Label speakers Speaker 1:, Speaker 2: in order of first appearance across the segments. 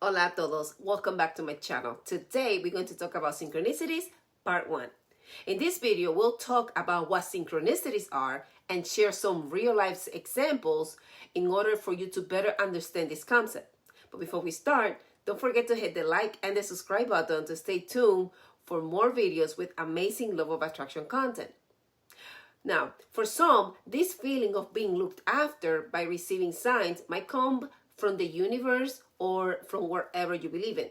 Speaker 1: Hola a todos, welcome back to my channel. Today we're going to talk about synchronicities, part 1. In this video, we'll talk about what synchronicities are and share some real-life examples in order for you to better understand this concept. But before we start, don't forget to hit the like and the subscribe button to stay tuned for more videos with amazing law of attraction content. Now, for some, this feeling of being looked after by receiving signs might come from the universe or from wherever you believe in.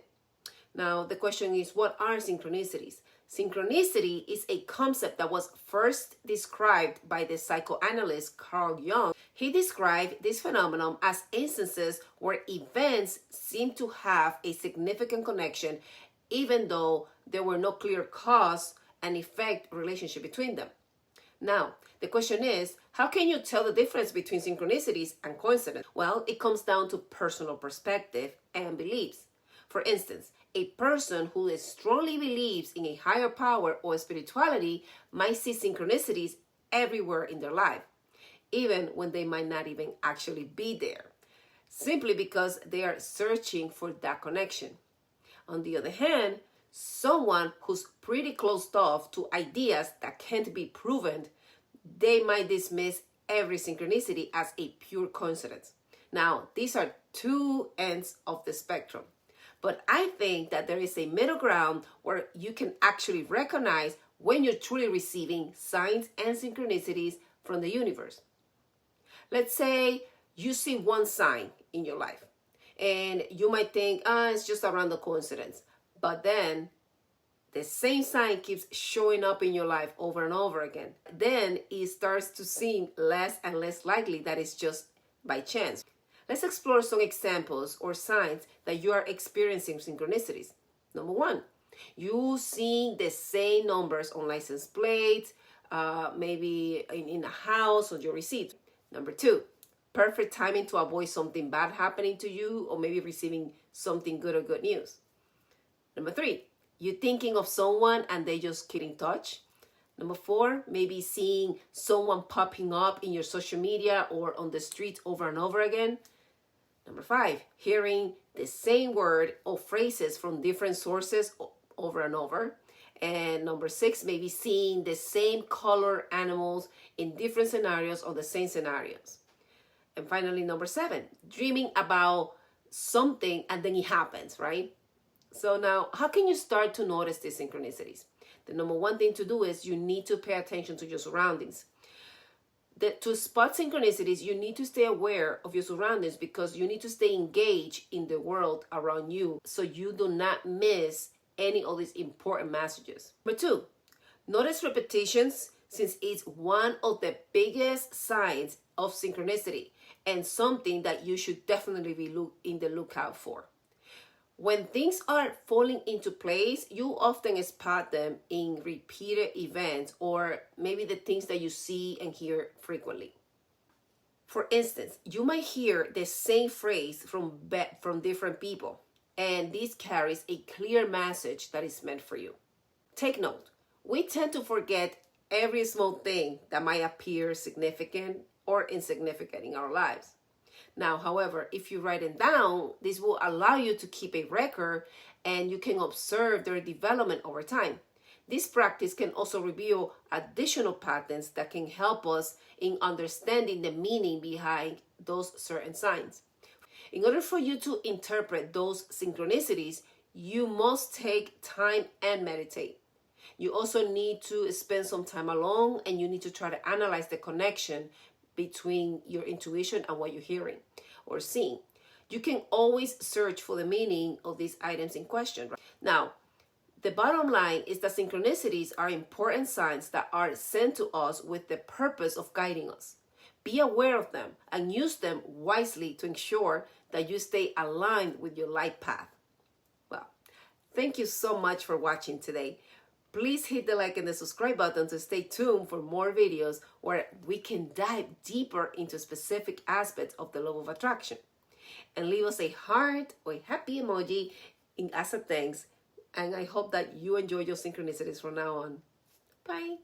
Speaker 1: Now, the question is, what are synchronicities? Synchronicity is a concept that was first described by the psychoanalyst Carl Jung. He described this phenomenon as instances where events seem to have a significant connection, even though there were no clear cause and effect relationship between them. Now, the question is, how can you tell the difference between synchronicities and coincidence? Well, it comes down to personal perspective and beliefs. For instance, a person who strongly believes in a higher power or spirituality might see synchronicities everywhere in their life, even when they might not even actually be there, simply because they are searching for that connection. On the other hand, someone who's pretty closed off to ideas that can't be proven, they might dismiss every synchronicity as a pure coincidence. Now, these are two ends of the spectrum, but I think that there is a middle ground where you can actually recognize when you're truly receiving signs and synchronicities from the universe. Let's say you see one sign in your life, and you might think, it's just a random coincidence. But then the same sign keeps showing up in your life over and over again. Then it starts to seem less and less likely that it's just by chance. Let's explore some examples or signs that you are experiencing synchronicities. Number 1, you seeing the same numbers on license plates, maybe in a house or your receipt. Number 2, perfect timing to avoid something bad happening to you or maybe receiving something good or good news. Number 3, you're thinking of someone and they just get in touch. Number 4, maybe seeing someone popping up in your social media or on the streets over and over again. Number 5, hearing the same word or phrases from different sources over and over. And number 6, maybe seeing the same color animals in different scenarios or the same scenarios. And finally, number 7, dreaming about something and then it happens, right? So now, how can you start to notice these synchronicities? The number 1 thing to do is you need to pay attention to your surroundings. To spot synchronicities, you need to stay aware of your surroundings because you need to stay engaged in the world around you so you do not miss any of these important messages. Number 2, notice repetitions since it's one of the biggest signs of synchronicity and something that you should definitely be in the lookout for. When things are falling into place, you often spot them in repeated events or maybe the things that you see and hear frequently. For instance, you might hear the same phrase from different people, and this carries a clear message that is meant for you. Take note, we tend to forget every small thing that might appear significant or insignificant in our lives. Now, however, if you write it down, this will allow you to keep a record and you can observe their development over time. This practice can also reveal additional patterns that can help us in understanding the meaning behind those certain signs. In order for you to interpret those synchronicities, you must take time and meditate. You also need to spend some time alone and you need to try to analyze the connection between your intuition and what you're hearing or seeing. You can always search for the meaning of these items in question. Now, the bottom line is that synchronicities are important signs that are sent to us with the purpose of guiding us. Be aware of them and use them wisely to ensure that you stay aligned with your life path. Well, thank you so much for watching today. Please hit the like and the subscribe button to stay tuned for more videos where we can dive deeper into specific aspects of the law of attraction. And leave us a heart or a happy emoji as a thanks. And I hope that you enjoy your synchronicities from now on. Bye.